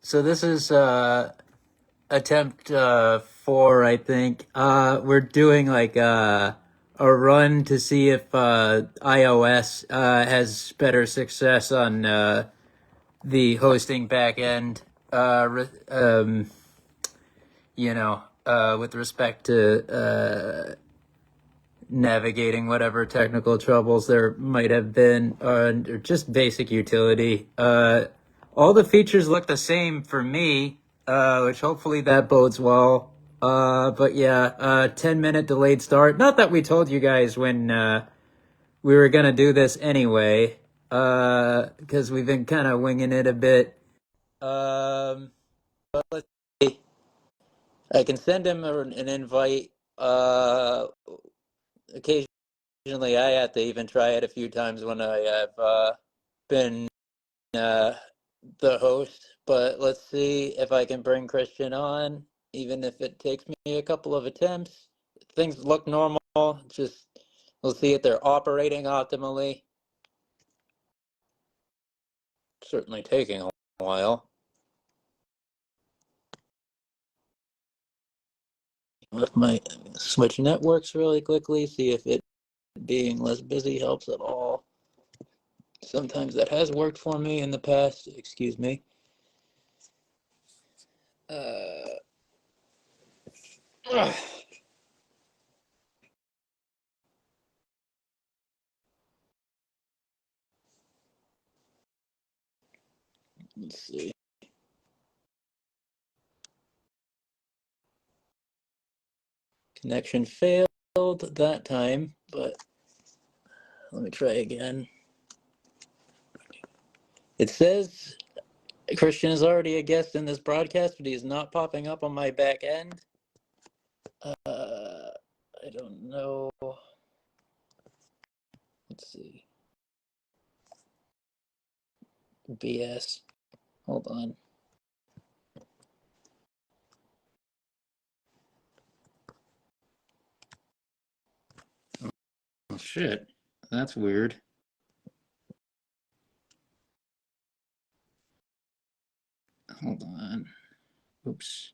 So this is attempt 4, I think. We're doing like a run to see if iOS has better success on the hosting backend. With respect to navigating whatever technical troubles there might have been, or just basic utility. All the features look the same for me, which hopefully that bodes well. But yeah, 10-minute delayed start. Not that we told you guys when we were gonna do this anyway, because we've been kind of winging it a bit. But let's see. I can send him an invite. Occasionally, I have to even try it a few times when I have been uh, the host. But let's see if I can bring Christian on, even if it takes me a couple of attempts. Things look normal. Just we'll see if they're operating optimally. Certainly taking a while. With my switch networks really quickly, see if it being less busy helps at all. Sometimes that has worked for me in the past. Excuse me. Uh, let's see. Connection failed that time, but let me try again. It says Christian is already a guest in this broadcast, but he's not popping up on my back end. I don't know. Let's see. BS. Hold on. Oh, shit. That's weird. Hold on. Oops.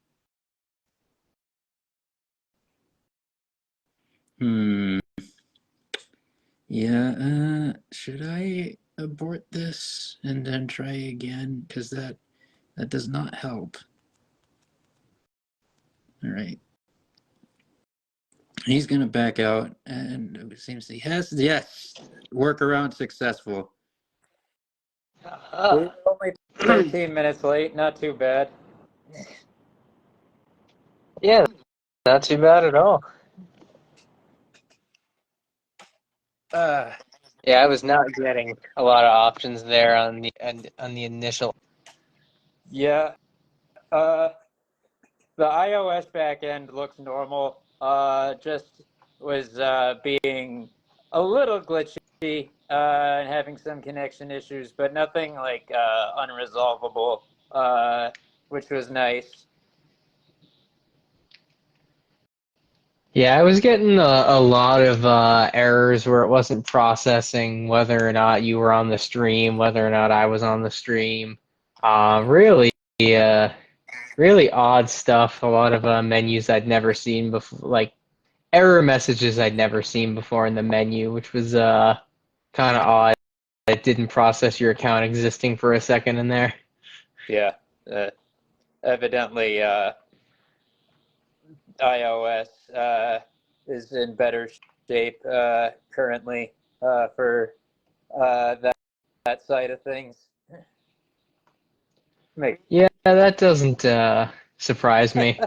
Yeah, should I abort this and then try again? Because that does not help. All right. He's going to back out, and it seems he has. Yes, workaround successful. We were only 13 minutes late, not too bad. Yeah, not too bad at all. Yeah, I was not getting a lot of options there on the initial. Yeah, the iOS backend looks normal. Just was being a little glitchy and having some connection issues, but nothing like unresolvable, which was nice. Yeah, I was getting a lot of errors where it wasn't processing whether or not you were on the stream, whether or not I was on the stream. Uh, really odd stuff. A lot of menus I'd never seen before, like error messages I'd never seen before in the menu, which was kind of odd. It didn't process your account existing for a second in there. Yeah, evidently iOS is in better shape currently for that side of things. Yeah, that doesn't surprise me,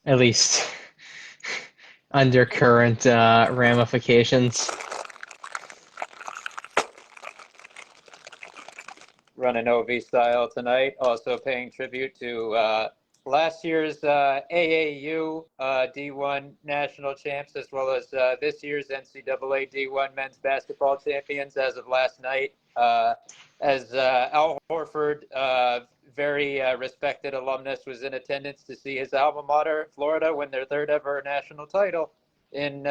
at least under current ramifications. Running OV style tonight, also paying tribute to last year's AAU D1 national champs, as well as this year's NCAA D1 men's basketball champions as of last night. As Al Horford, very respected alumnus, was in attendance to see his alma mater, Florida, win their third ever national title in,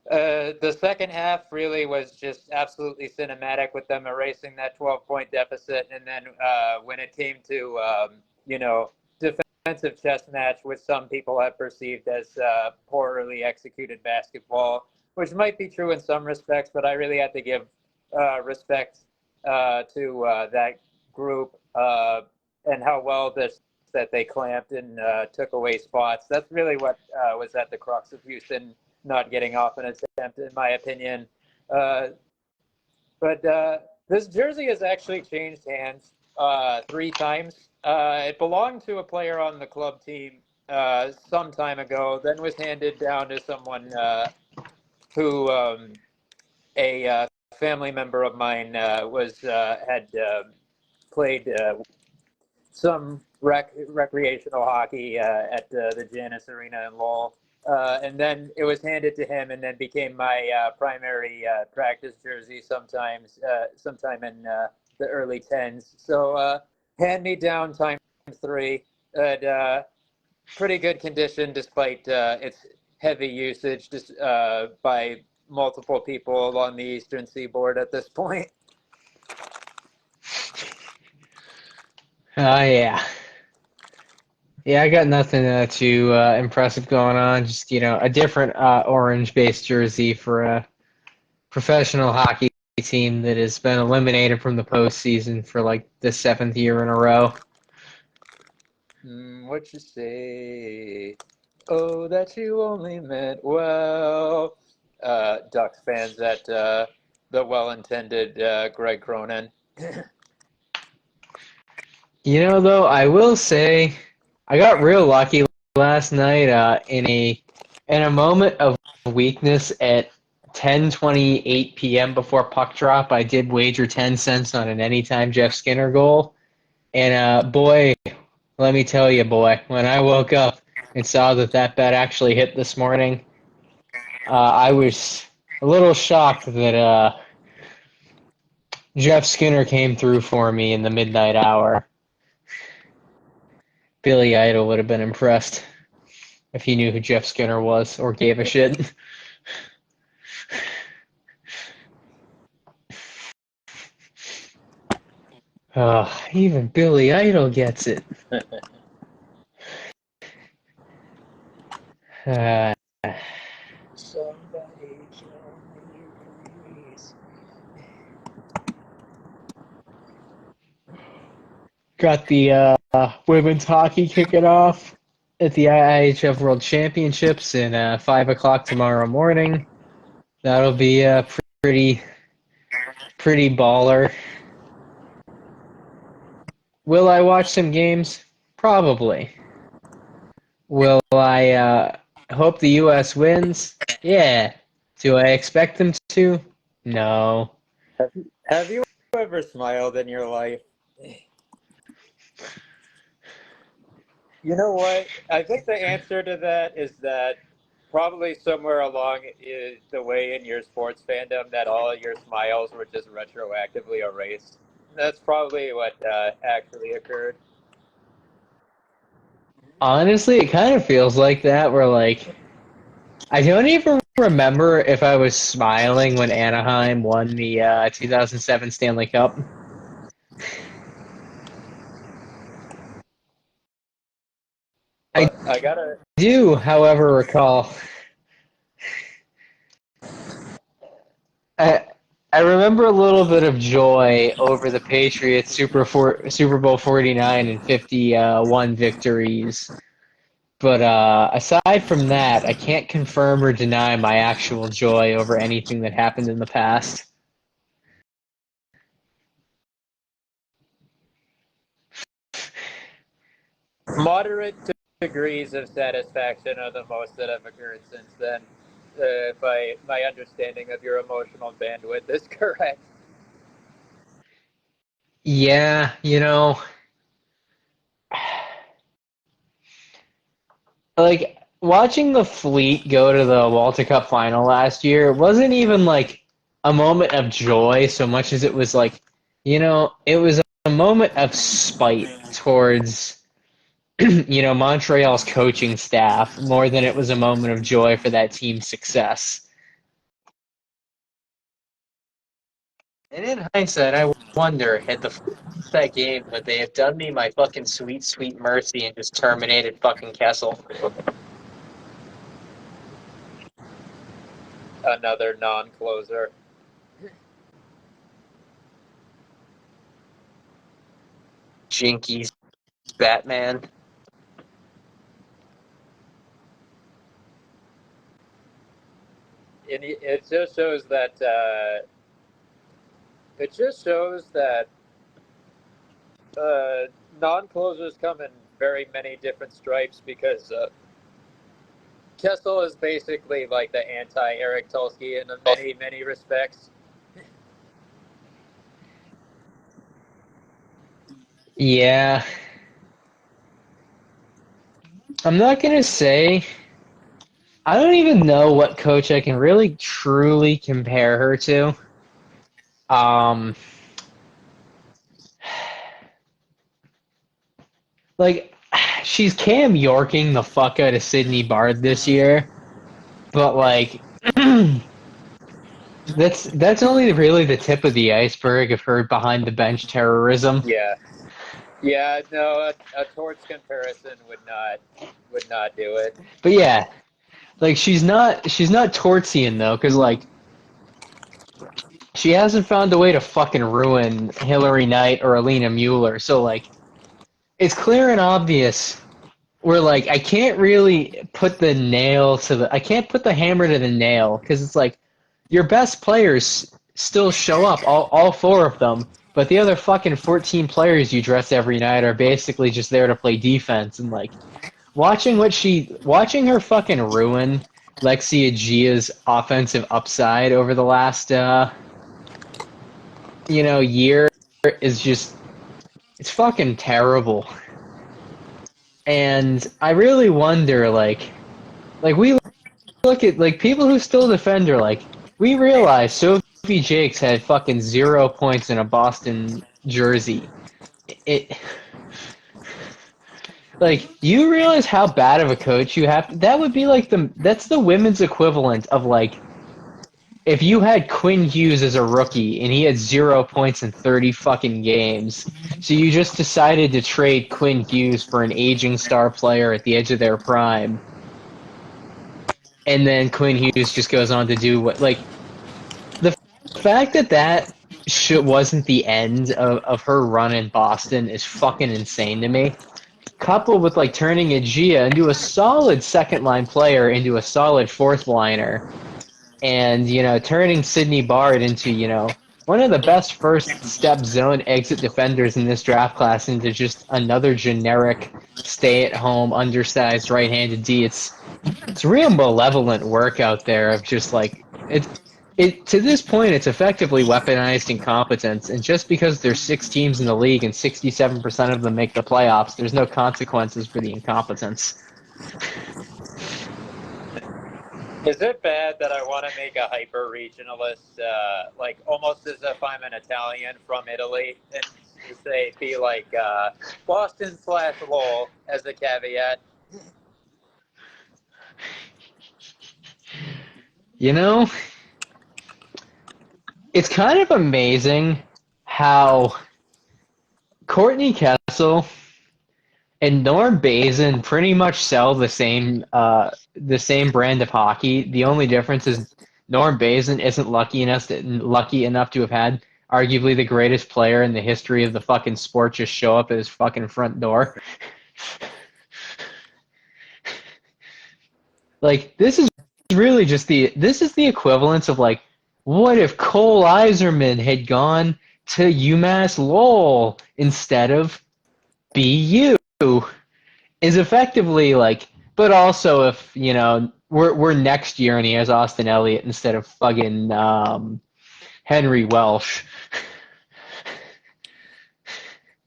The second half really was just absolutely cinematic with them erasing that 12-point deficit. And then when it came to, defensive chess match, which some people have perceived as poorly executed basketball, which might be true in some respects, but I really had to give respect to that group and how well that they clamped and took away spots. That's really what was at the crux of Houston not getting off an attempt, in my opinion. But this jersey has actually changed hands 3 times. It belonged to a player on the club team some time ago, then was handed down to someone who a family member of mine had played some recreational hockey at the Janus Arena in Lowell. And then it was handed to him and then became my primary practice jersey sometime in the early 10s. So hand me down times 3 at pretty good condition despite its heavy usage just by multiple people along the Eastern Seaboard at this point. Oh, yeah. Yeah, I got nothing too impressive going on. Just, a different orange-based jersey for a professional hockey team that has been eliminated from the postseason for like the 7th year in a row. What you say? Oh, that you only meant well. Ducks fans at the well-intended Greg Cronin. Though, I will say I got real lucky last night in a moment of weakness at 10:28 p.m. before puck drop. I did wager 10 cents on an anytime Jeff Skinner goal. And boy, let me tell you, boy, when I woke up and saw that bet actually hit this morning, I was a little shocked that Jeff Skinner came through for me in the midnight hour. Billy Idol would have been impressed if he knew who Jeff Skinner was or gave a shit. Even Billy Idol gets it. Somebody show me, please. Got the women's hockey kicking off at the IIHF World Championships in 5 o'clock tomorrow morning. That'll be pretty baller. Will I watch some games? Probably. Will I hope the U.S. wins? Yeah. Do I expect them to? No. Have you ever smiled in your life? You know what? I think the answer to that is that probably somewhere along the way in your sports fandom that all of your smiles were just retroactively erased. That's probably what actually occurred. Honestly, it kind of feels like that, where like I don't even remember if I was smiling when Anaheim won the 2007 Stanley Cup. But I gotta. I do, however, recall. I I remember a little bit of joy over the Patriots Super Bowl 49 and 51 victories. But aside from that, I can't confirm or deny my actual joy over anything that happened in the past. Moderate degrees of satisfaction are the most that have occurred since then. If my understanding of your emotional bandwidth is correct. Yeah, like watching the Fleet go to the Walter Cup final last year, it wasn't even like a moment of joy so much as it was like, it was a moment of spite towards Montreal's coaching staff more than it was a moment of joy for that team's success. And in hindsight, I wonder, had the that game, would they have done me my fucking sweet, sweet mercy and just terminated fucking Kessel? Another non-closer. Jinkies, Batman. And it just shows that non-closers come in very many different stripes because Kessel is basically like the anti-Eric Tulsky in many respects. Yeah. I'm not gonna say. I don't even know what coach I can really truly compare her to. Um, like, she's Cam Yorking the fuck out of Sydney Bard this year, but like, that's only really the tip of the iceberg of her behind the bench terrorism. Yeah, yeah, no, a Torts comparison would not do it. But yeah, like she's not Tortsian though, because like she hasn't found a way to fucking ruin Hillary Knight or Alina Mueller. So like, it's clear and obvious. Where like I can't really put the nail to the I can't put the hammer to the nail because it's like your best players still show up, all four of them, but the other fucking 14 players you dress every night are basically just there to play defense. And like watching her fucking ruin Lexia Gia's offensive upside over the last year is just it's fucking terrible. And I really wonder we look at like people who still defend her. Like we realize Sophie Jakes had fucking 0 points in a Boston jersey. It like you realize how bad of a coach you have. That would be like that's the women's equivalent of like if you had Quinn Hughes as a rookie and he had 0 points in 30 fucking games. So you just decided to trade Quinn Hughes for an aging star player at the edge of their prime. And then Quinn Hughes just goes on to do what like the fact that wasn't the end of her run in Boston is fucking insane to me. Coupled with like turning a Gia into a solid second line player into a solid fourth liner, and turning Sydney Bard into one of the best first step zone exit defenders in this draft class into just another generic stay at home undersized right-handed D. It's real malevolent work out there of just like it to this point it's effectively weaponized incompetence, and just because there's 6 teams in the league and 67% of them make the playoffs, there's no consequences for the incompetence. Is it bad that I want to make a hyper regionalist, like almost as if I'm an Italian from Italy, and say be like Boston/Lowell as a caveat? You know, it's kind of amazing how Courtney Kessel and Norm Bazin pretty much sell the same brand of hockey. The only difference is Norm Bazin isn't lucky enough to have had arguably the greatest player in the history of the fucking sport just show up at his fucking front door. Like this is really just this is the equivalence of like what if Cole Iserman had gone to UMass Lowell instead of BU? Is effectively like, but also if we're next year and he has Austin Elliott instead of fucking Henry Welsh.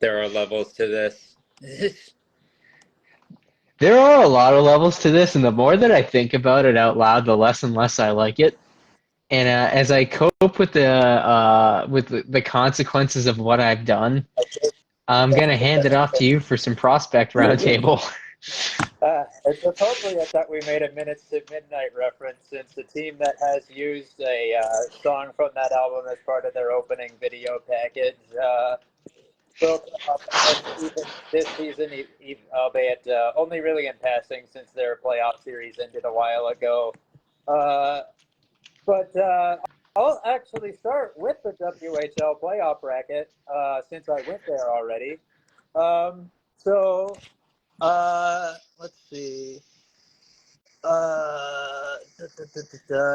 There are levels to this. There are a lot of levels to this, and the more that I think about it out loud, the less and less I like it. And as I cope with the consequences of what I've done, I'm gonna hand it off to you for some prospect roundtable. It's appropriate that we made a Minutes to Midnight reference since the team that has used a song from that album as part of their opening video package broke up even this season, albeit only really in passing since their playoff series ended a while ago. But I'll actually start with the WHL playoff bracket since I went there already. So let's see.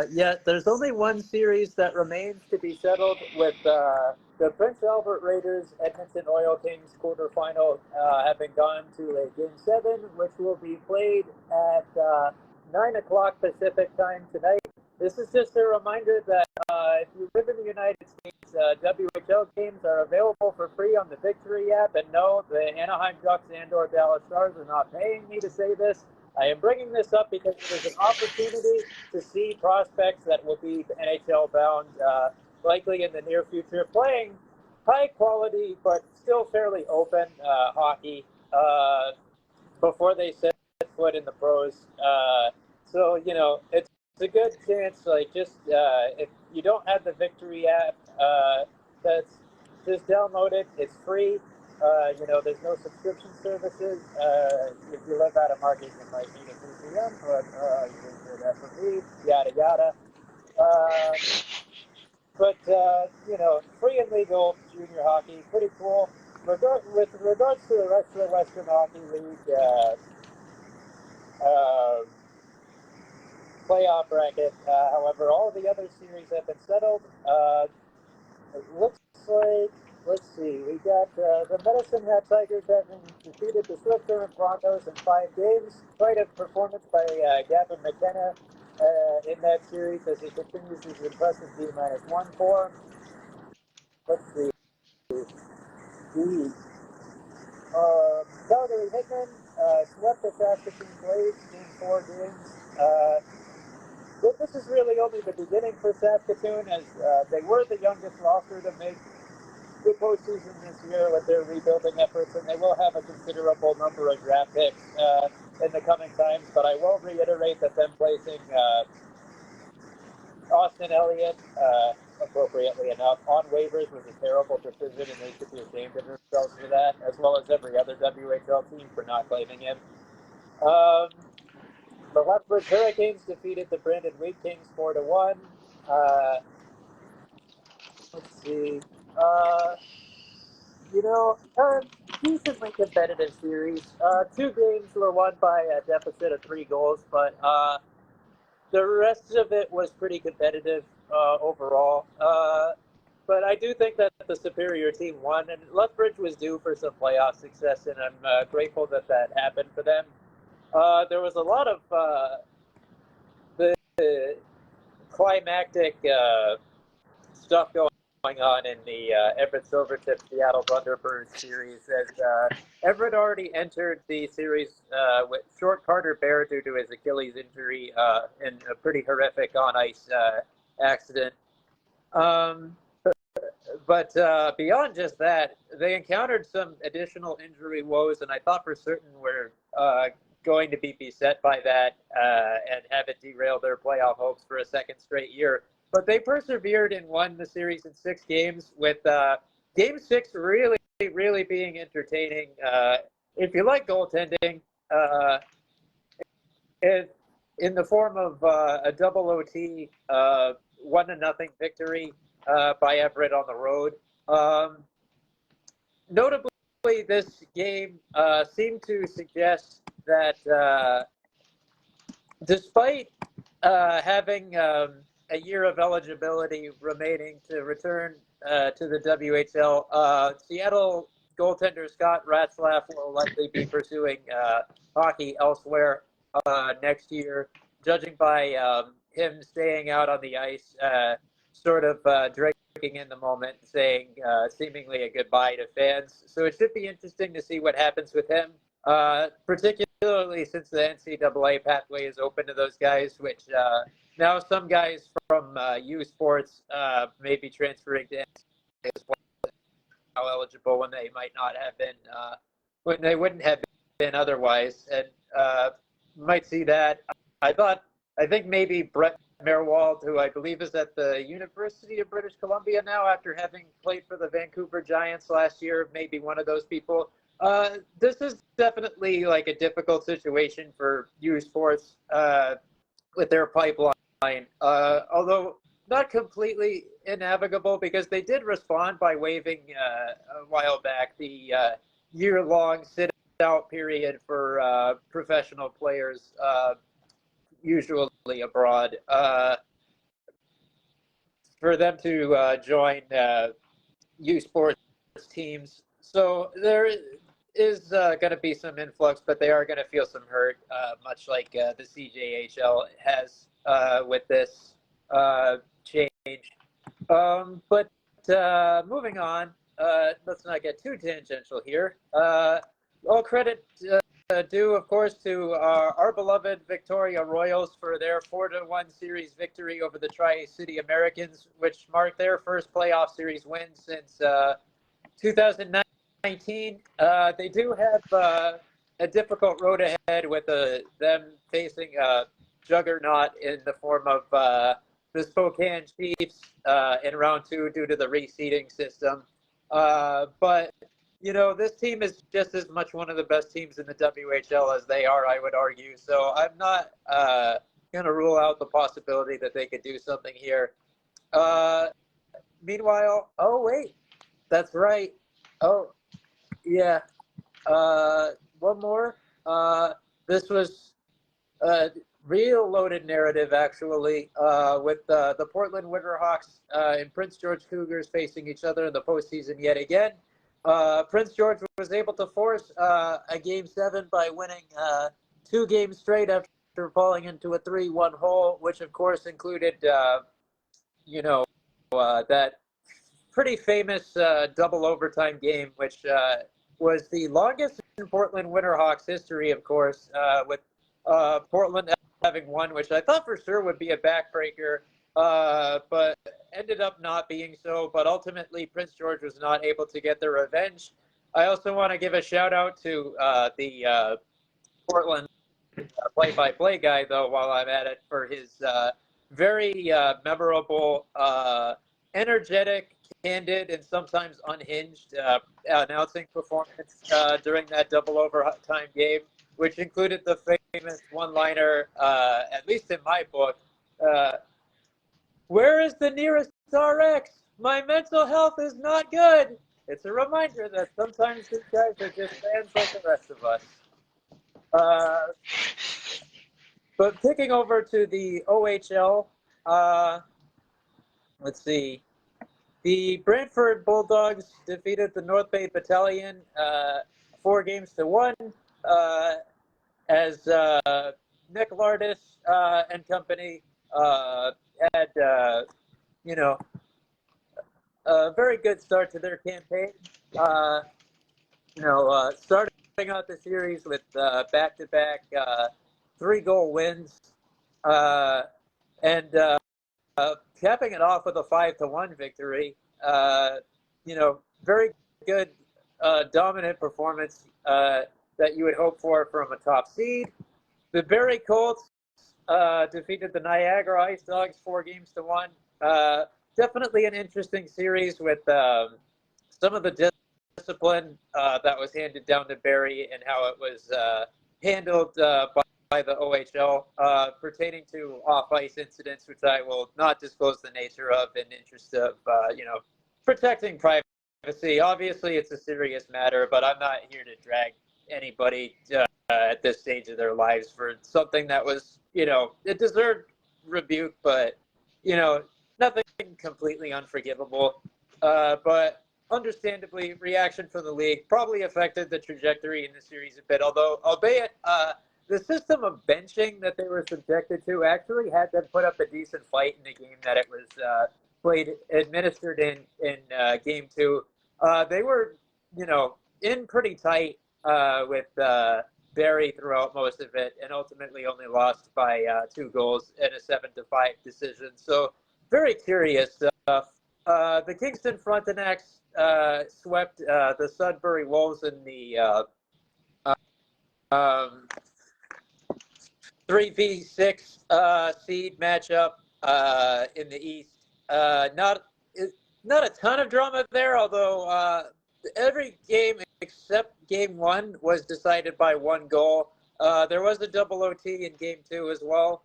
Yeah, there's only one series that remains to be settled with the Prince Albert Raiders Edmonton Oil Kings quarterfinal having gone to a Game 7, which will be played at 9 o'clock Pacific time tonight. This is just a reminder that if you live in the United States, WHL games are available for free on the Victory app. And no, the Anaheim Ducks and/or Dallas Stars are not paying me to say this. I am bringing this up because there's an opportunity to see prospects that will be NHL bound, likely in the near future, playing high quality but still fairly open hockey before they set foot in the pros. So it's a good chance. Like just if you don't have the Victory app, that's just download it. It's free. There's no subscription services. If you live out of market, you might need a VPN, but you didn't hear that from me. Yada yada. But free and legal junior hockey, pretty cool. With regards to the rest of the Western Hockey League playoff bracket, however, all of the other series have been settled. It looks like, let's see, we got the Medicine Hat Tigers having defeated the Swift Current Broncos in 5 games. Quite a performance by Gavin McKenna in that series as he continues his impressive D-1 form. Let's see. The Calgary Hitmen swept the Saskatoon Blades in 4 games. But this is really only the beginning for Saskatoon, as they were the youngest roster to make the postseason this year with their rebuilding efforts, and they will have a considerable number of draft picks in the coming times. But I will reiterate that them placing Austin Elliott, appropriately enough, on waivers was a terrible decision, and they should be ashamed of themselves for that, as well as every other WHL team for not claiming him. The Lethbridge Hurricanes defeated the Brandon Wheat Kings 4-1. Let's see. Decently competitive series. 2 games were won by a deficit of 3 goals, but the rest of it was pretty competitive overall. But I do think that the superior team won, and Lethbridge was due for some playoff success, and I'm grateful that that happened for them. There was a lot of the climactic stuff going on in the Everett Silvertip Seattle Thunderbirds series, as Everett already entered the series with short Carter Bear due to his Achilles injury in a pretty horrific on-ice accident. But beyond just that, they encountered some additional injury woes, and I thought for certain were going to be beset by that and have it derail their playoff hopes for a second straight year. But they persevered and won the series in 6 games, with Game 6 really, really being entertaining. If you like goaltending, in the form of a double OT 1-0 victory by Everett on the road. Notably, this game seemed to suggest that despite having a year of eligibility remaining to return to the WHL, Seattle goaltender Scott Ratzlaff will likely be pursuing hockey elsewhere next year, judging by him staying out on the ice, sort of drinking in the moment, saying seemingly a goodbye to fans. So it should be interesting to see what happens with him, particularly since the NCAA pathway is open to those guys, which now some guys from U Sports may be transferring to NCAA as well, now eligible when they might not have been, when they wouldn't have been otherwise. And might see that. I think maybe Brett Merwald, who I believe is at the University of British Columbia now after having played for the Vancouver Giants last year, maybe one of those people. This is definitely like a difficult situation for U Sports with their pipeline, although not completely innavigable because they did respond by waiving a while back the year-long sit-out period for professional players, usually abroad, for them to join U Sports teams. So there is going to be some influx, but they are going to feel some hurt, much like the CJHL has with this change. But moving on, let's not get too tangential here. All credit due, of course, to our beloved Victoria Royals for their 4-1 series victory over the Tri-City Americans, which marked their first playoff series win since 2019. They do have a difficult road ahead with them facing a juggernaut in the form of the Spokane Chiefs in round 2 due to the reseeding system. But you know, this team is just as much one of the best teams in the WHL as they are, I would argue. So I'm not going to rule out the possibility that they could do something here. Meanwhile, oh, wait, that's right. Oh, yeah. One more. This was a real loaded narrative, actually, with the Portland Winterhawks and Prince George Cougars facing each other in the postseason yet again. Prince George was able to force a Game 7 by winning 2 games straight after falling into a 3-1 hole, which of course included, you know, that pretty famous double overtime game, which was the longest in Portland Winterhawks history, of course, with Portland having won, which I thought for sure would be a backbreaker, but ended up not being so. But ultimately, Prince George was not able to get their revenge. I also want to give a shout out to the Portland play-by-play guy, though, while I'm at it, for his very memorable, energetic, candid, and sometimes unhinged announcing performance during that double overtime game, which included the famous one-liner, at least in my book, "Where is the nearest RX? My mental health is not good." It's a reminder that sometimes these guys are just fans like the rest of us. But kicking over to the OHL, let's see. The Brantford Bulldogs defeated the North Bay Battalion 4-1 as Nick Lardis and company had, you know, a very good start to their campaign. You know, starting out the series with back-to-back 3-goal wins, and capping it off with a 5-1 victory. You know, very good, dominant performance that you would hope for from a top seed. The Barrie Colts defeated the Niagara Ice Dogs 4-1. Definitely an interesting series with some of the discipline that was handed down to Barrie and how it was handled by the OHL pertaining to off-ice incidents, which I will not disclose the nature of in interest of, you know, protecting privacy. Obviously, it's a serious matter, but I'm not here to drag anybody at this stage of their lives for something that was, you know, it deserved rebuke, but, you know, nothing completely unforgivable. But understandably, reaction from the league probably affected the trajectory in the series a bit, although, albeit the system of benching that they were subjected to actually had them put up a decent fight in the game that it was administered in game 2. They were, you know, in pretty tight with Barrie throughout most of it, and ultimately only lost by 2 goals in a 7-5 decision. So very curious stuff. The Kingston Frontenacs swept the Sudbury Wolves in the 3v6 seed matchup in the East. Not a ton of drama there, although every game except game one was decided by one goal. There was a double OT in game two as well.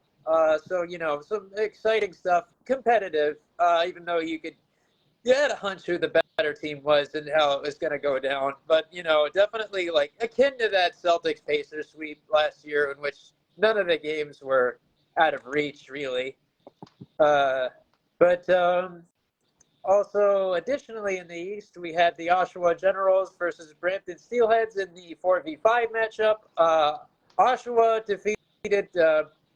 So, some exciting stuff, competitive, even though you had a hunch who the better team was and how it was going to go down. But, definitely like akin to that Celtics Pacers sweep last year in which none of the games were out of reach, really. But also, additionally, in the East, we had the Oshawa Generals versus Brampton Steelheads in the 4v5 matchup. Oshawa defeated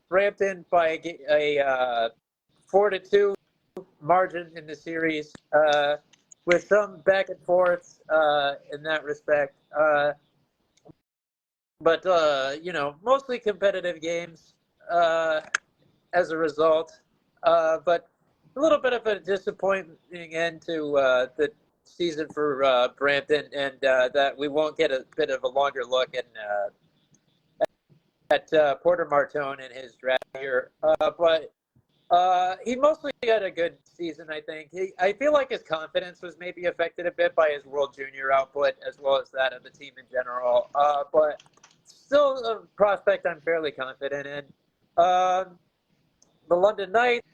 Brampton by a 4-2 margin in the series, with some back and forth in that respect. But mostly competitive games as a result. But a little bit of a disappointing end to the season for Brampton, and that we won't get a bit of a longer look at Porter Martone and his draft year. But he mostly had a good season, I think. I feel like his confidence was maybe affected a bit by his World Junior output as well as that of the team in general. But still a prospect I'm fairly confident in. The London Knights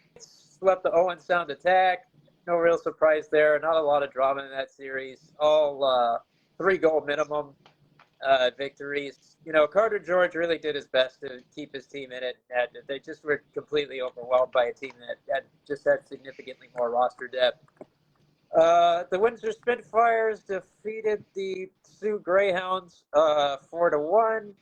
swept the Owen Sound Attack. No real surprise there. Not a lot of drama in that series. All 3-goal minimum victories. Carter George really did his best to keep his team in it. And they just were completely overwhelmed by a team that just had significantly more roster depth. The Windsor Spitfires defeated the Sioux Greyhounds 4-1.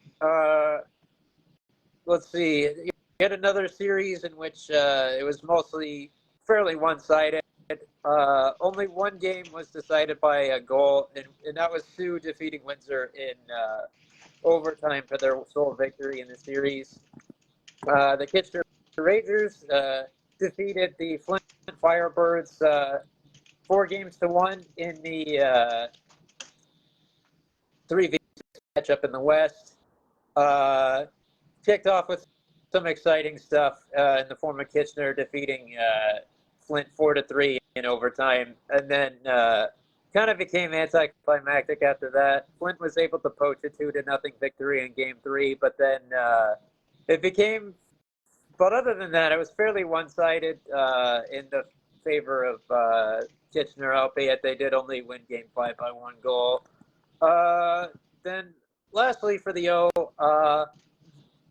Let's see. Yet another series in which it was mostly fairly one-sided. Only one game was decided by a goal, and that was Sioux defeating Windsor in overtime for their sole victory in the series. The Kitchener Rangers defeated the Flint Firebirds 4-1 in the 3v matchup in the West. Kicked off with some exciting stuff in the form of Kitchener defeating Flint 4-3 in overtime, and then kind of became anticlimactic after that. Flint was able to poach a 2-0 victory in Game 3, but then it became. But other than that, it was fairly one-sided in the favor of Kitchener, albeit they did only win Game 5 by 1 goal. Then, lastly for the O,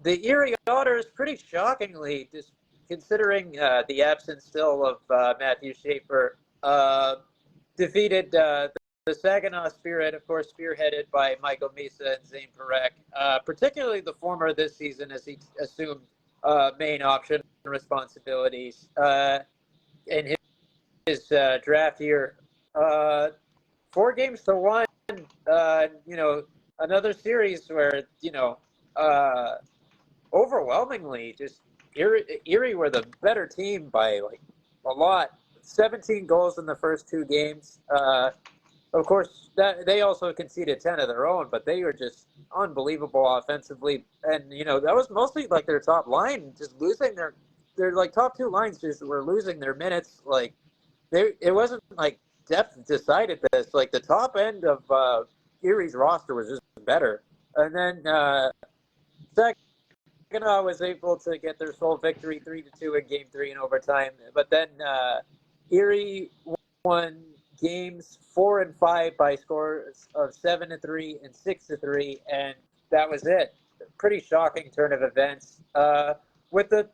the Erie Otters, pretty shockingly, just considering the absence still of Matthew Schaefer, defeated the Saginaw Spirit, of course, spearheaded by Michael Misa and Zane Perek, particularly the former this season as he assumed main option responsibilities in his draft year. 4-1, another series where, overwhelmingly, just Erie were the better team by like a lot. 17 goals in the first 2 games. Of course, that they also conceded 10 of their own, but they were just unbelievable offensively. And that was mostly like their top line just losing their like top 2 lines just were losing their minutes. Like it wasn't like depth decided this. Like the top end of Erie's roster was just better. And then Saginaw was able to get their sole victory 3-2 in Game 3 in overtime. But then Erie won games 4 and 5 by scores of 7-3 and 6-3, and that was it. Pretty shocking turn of events. I'll read the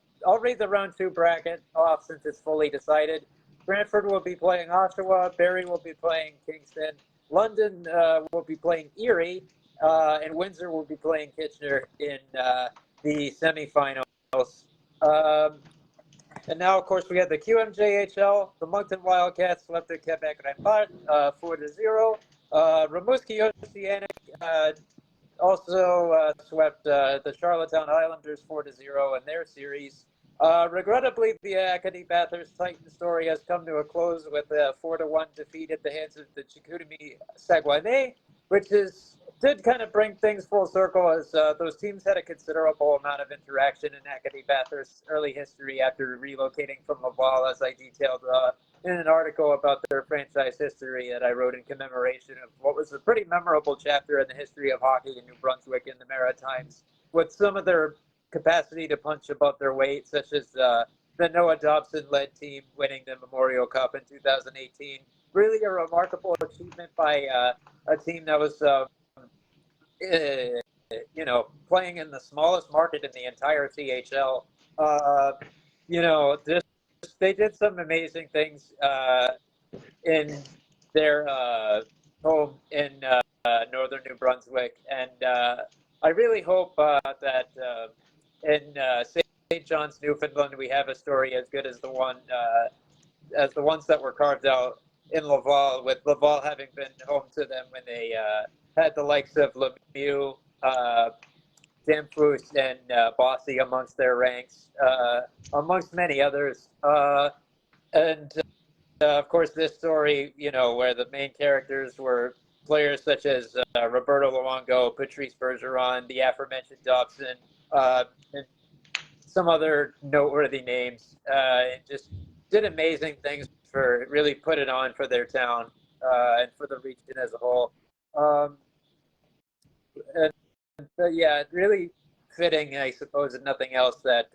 round 2 bracket off since it's fully decided. Brantford will be playing Oshawa. Barrie will be playing Kingston. London will be playing Erie, and Windsor will be playing Kitchener in the semifinals. And now, of course, we have the QMJHL. The Moncton Wildcats swept the Quebec Remparts 4-0. Rimouski Oceanic also swept the Charlottetown Islanders 4-0 in their series. Regrettably, the Acadie Bathurst Titan story has come to a close with a 4-1 defeat at the hands of the Chicoutimi Saguenay, which is did kind of bring things full circle as those teams had a considerable amount of interaction in Acadie Bathurst's early history after relocating from Laval, as I detailed in an article about their franchise history that I wrote in commemoration of what was a pretty memorable chapter in the history of hockey in New Brunswick and the Maritimes, with some of their capacity to punch above their weight, such as the Noah Dobson-led team winning the Memorial Cup in 2018. Really a remarkable achievement by a team that was playing in the smallest market in the entire CHL. They did some amazing things in their home in northern New Brunswick, and I really hope that in St. John's, Newfoundland, we have a story as good as the ones that were carved out in Laval, with Laval having been home to them when they had the likes of Lemieux, Damfus, and Bossy amongst their ranks, amongst many others. Of course, this story, where the main characters were players such as Roberto Luongo, Patrice Bergeron, the aforementioned Dobson, and some other noteworthy names, and just did amazing things for really put it on for their town and for the region as a whole. Yeah, really fitting, I suppose, if nothing else, that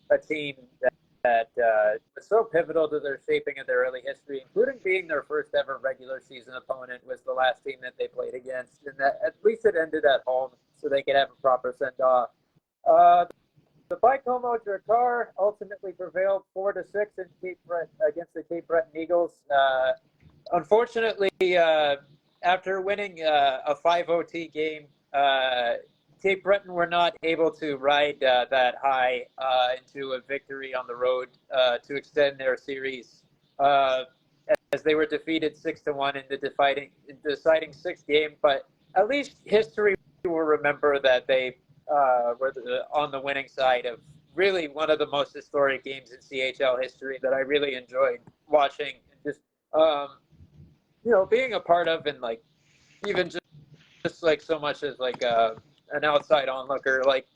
a team that was so pivotal to their shaping of their early history, including being their first ever regular season opponent, was the last team that they played against, and that at least it ended at home so they could have a proper send-off. The Baie-Comeau Drakkar ultimately prevailed 4-6 against the Cape Breton Eagles. Unfortunately, after winning a 5 OT game, Cape Breton were not able to ride that high into a victory on the road to extend their series, as they were defeated 6-1 in the deciding sixth game. But at least history will remember that they were on the winning side of really one of the most historic games in CHL history that I really enjoyed watching and just being a part of, and like even just like so much as like an outside onlooker. Like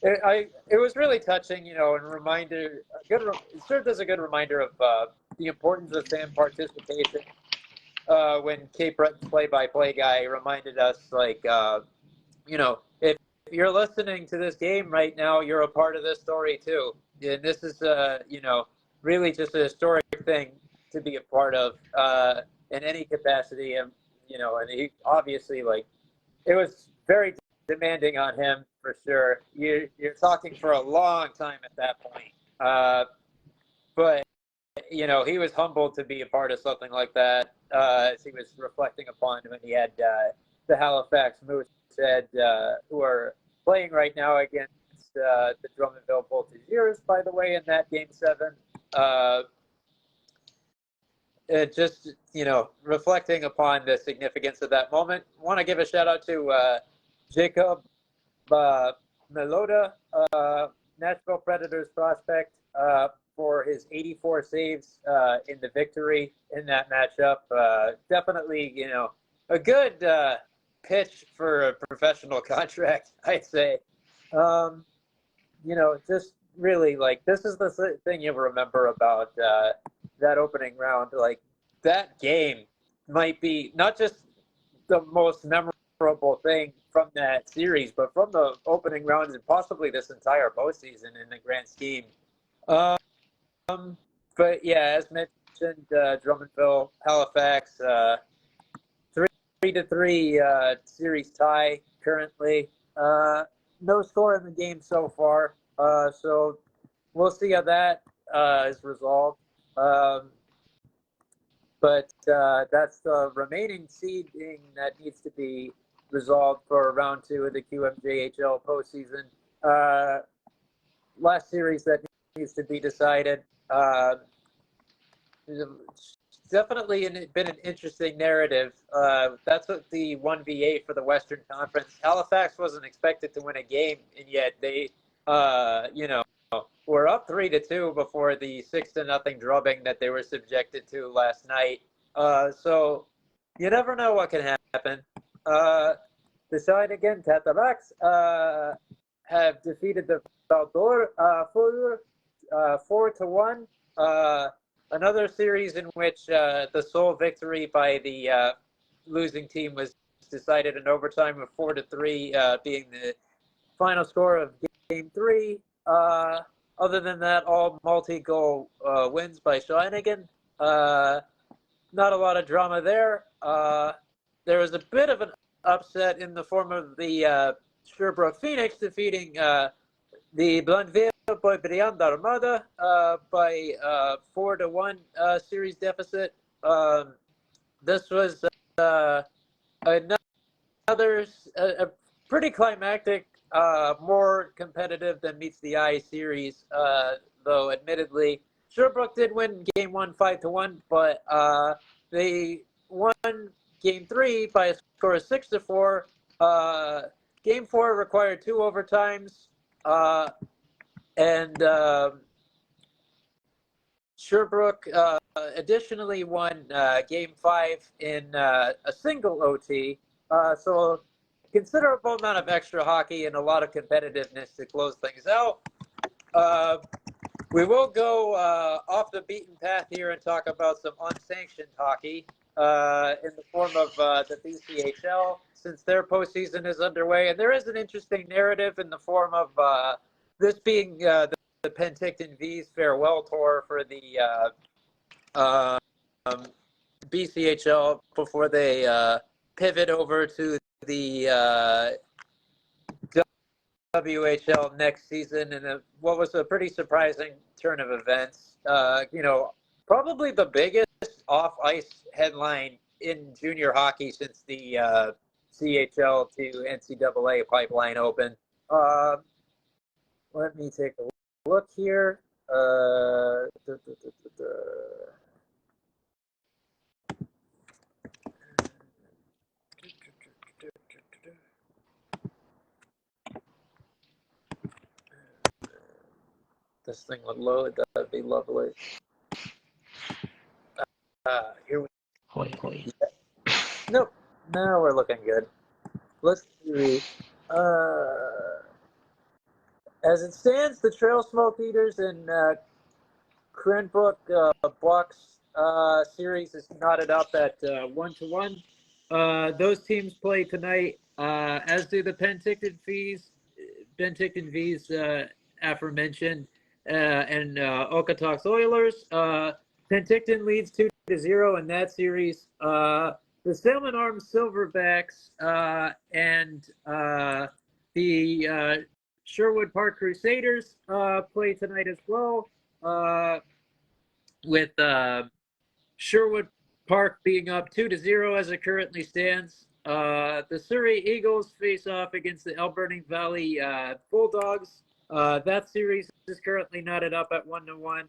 it was really touching, and reminder. It served as a good reminder of the importance of fan participation. When Cape Breton's play-by-play guy reminded us, like, if you're listening to this game right now, you're a part of this story too. And this is, really just a historic thing to be a part of in any capacity. And he obviously, like, it was very demanding on him for sure. You're talking for a long time at that point. But he was humbled to be a part of something like that, as he was reflecting upon when he had the Halifax Moose who are playing right now against the Drummondville Voltigeurs, by the way, in that Game 7. Just, reflecting upon the significance of that moment. Want to give a shout out to Jacob Meloda, Nashville Predators prospect, for his 84 saves in the victory in that matchup. Definitely, a good pitch for a professional contract, I'd say. Just really, like, this is the thing you'll remember about that opening round. Like, that game might be not just the most memorable thing from that series, but from the opening rounds and possibly this entire postseason in the grand scheme. But yeah, as mentioned, Drummondville, Halifax, 3-3 series tie currently. No score in the game so far, so we'll see how that is resolved. But that's the remaining seeding that needs to be resolved for round 2 of the QMJHL postseason. Last series that needs to be decided. Definitely been an interesting narrative. That's what the 1v8 for the Western Conference. Halifax wasn't expected to win a game, and yet they, were up 3-2 before the 6-0 drubbing that they were subjected to last night. So you never know what can happen. the Scheinigen Cataracts have defeated the Valdor Fulur 4-1. Another series in which the sole victory by the losing team was decided in overtime of 4-3, being the final score of Game 3. Other than that, all multi-goal wins by Scheinigen. Not a lot of drama there. There was a bit of an upset in the form of the Sherbrooke Phoenix defeating the Blainville by Briand Armada by 4-1 series deficit. This was another a pretty climactic, more competitive than meets the eye series, though admittedly Sherbrooke did win Game 1 5-1, but they won Game 3 by a score of 6-4. Game 4 required 2 overtimes, and Sherbrooke additionally won Game 5 in a single OT. So considerable amount of extra hockey and a lot of competitiveness to close things out. We will go off the beaten path here and talk about some unsanctioned hockey in the form of the BSHL, since their postseason is underway. And there is an interesting narrative in the form of this being the Penticton V's farewell tour for the BCHL before they pivot over to the WHL next season, and what was a pretty surprising turn of events. Probably the biggest off-ice headline in junior hockey since the CHL to NCAA pipeline opened. Let me take a look here. This thing would load, that would be lovely. Here we Hoi, hoi. Nope. No, we're looking good. Let's see. As it stands, the Trail Smoke Eaters and Cranbrook Bucks series is knotted up at 1-1. Those teams play tonight, as do the Penticton V's aforementioned, and Okotoks Oilers. Penticton leads 2-0 in that series. The Salmon Arms Silverbacks and the Sherwood Park Crusaders play tonight as well, with Sherwood Park being up 2-0 as it currently stands. The Surrey Eagles face off against the Alberta Valley Bulldogs. That series is currently knotted up at 1-1.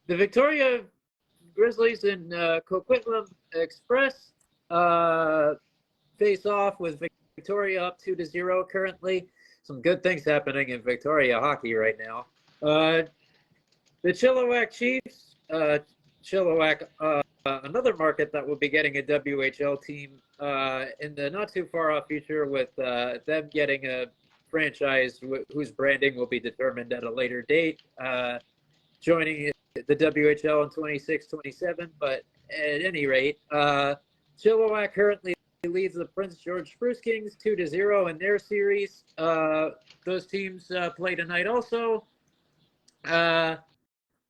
The Victoria Grizzlies and Coquitlam Express face off with Victoria up 2-0 currently. Some good things happening in Victoria hockey right now. The Chilliwack Chiefs, Chilliwack, another market that will be getting a WHL team in the not too far off future, with them getting a franchise whose branding will be determined at a later date, joining the WHL in 26-27. But at any rate, Chilliwack currently leads the Prince George Spruce Kings 2-0 in their series. Those teams play tonight also. The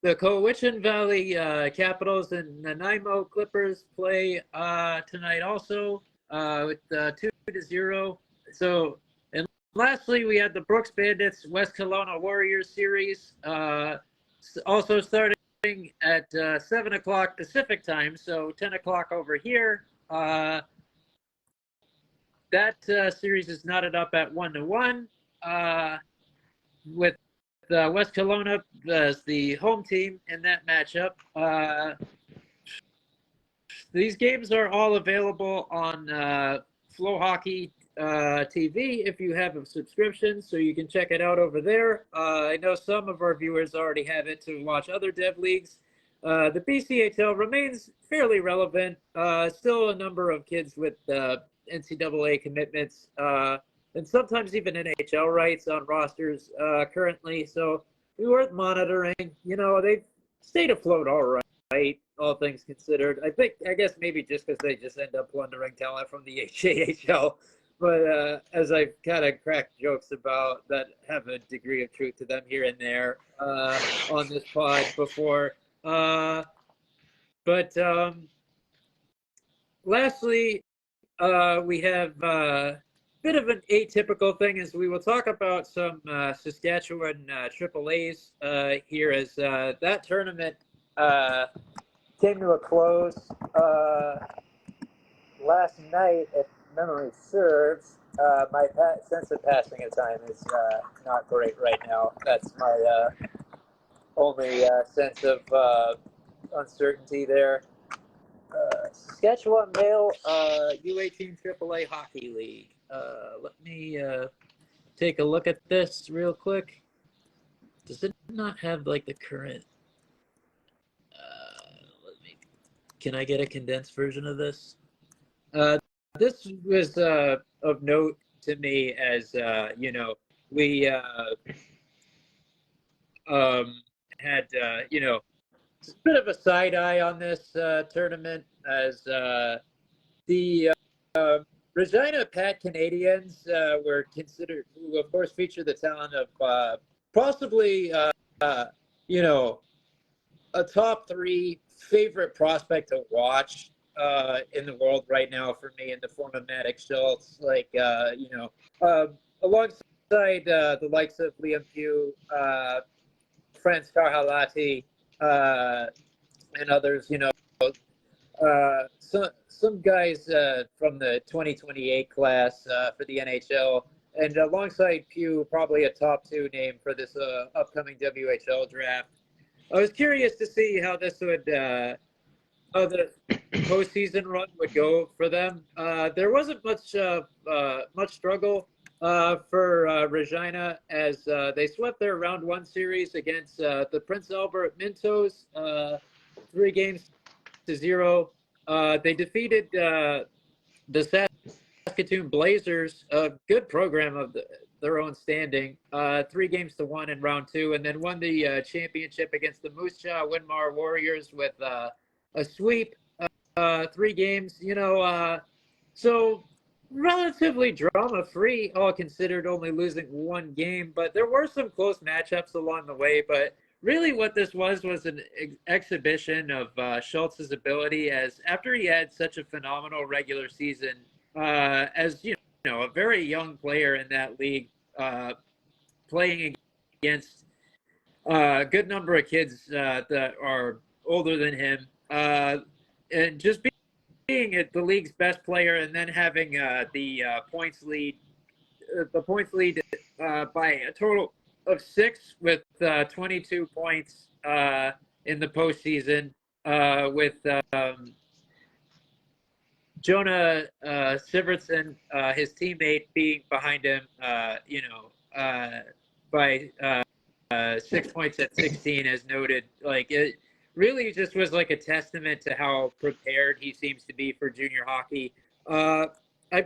Cowichan Valley Capitals and Nanaimo Clippers play tonight also with 2-0. So, and lastly, we had the Brooks Bandits West Kelowna Warriors series, also starting at 7 o'clock Pacific time, so 10 o'clock over here. That series is knotted up at 1-1, with West Kelowna as the home team in that matchup. These games are all available on Flow Hockey TV if you have a subscription, so you can check it out over there. I know some of our viewers already have it to watch other dev leagues. the BCHL remains fairly relevant. Still a number of kids with NCAA commitments, and sometimes even NHL rights on rosters currently. So we worth monitoring. They've stayed afloat all right, all things considered. I guess maybe just because they just end up plundering talent from the HAHL. But as I've kind of cracked jokes about that have a degree of truth to them here and there on this pod before. But lastly, we have a bit of an atypical thing as we will talk about some Saskatchewan AAAs here as that tournament came to a close last night, if memory serves. My sense of passing of time is not great right now. That's my only sense of uncertainty there. Saskatchewan Male U18 AAA Hockey League. Let me take a look at this real quick. Does it not have like the current? Can I get a condensed version of this? This was of note to me as we had just a bit of a side eye on this tournament as the Regina Pat Canadians were considered, who of course feature the talent of possibly a top three favorite prospect to watch in the world right now for me in the form of Maddox Schultz. Alongside the likes of Liam Pugh, Franz Karhalati, and others, some guys from the 2028 class for the NHL, and alongside Pugh, probably a top two name for this upcoming WHL draft. I was curious to see how this would, how the postseason run would go for them. There wasn't much struggle for Regina as they swept their round one series against the Prince Albert Mintos, 3-0. They defeated the Saskatoon Blazers, a good program of their own standing, 3-1 in round two, and then won the championship against the Moose Jaw Winmar Warriors with a sweep, 3 games. So relatively drama-free, all considered, only losing 1 game, but there were some close matchups along the way. But really what this was an exhibition of Schultz's ability, as after he had such a phenomenal regular season, as a very young player in that league, playing against a good number of kids that are older than him, and just being the league's best player, and then having the points lead by a total of 6 with 22 points in the postseason, with Jonah Sivertson, his teammate, being behind him, by 6 points at 16, as noted. Like, it really just was like a testament to how prepared he seems to be for junior hockey. I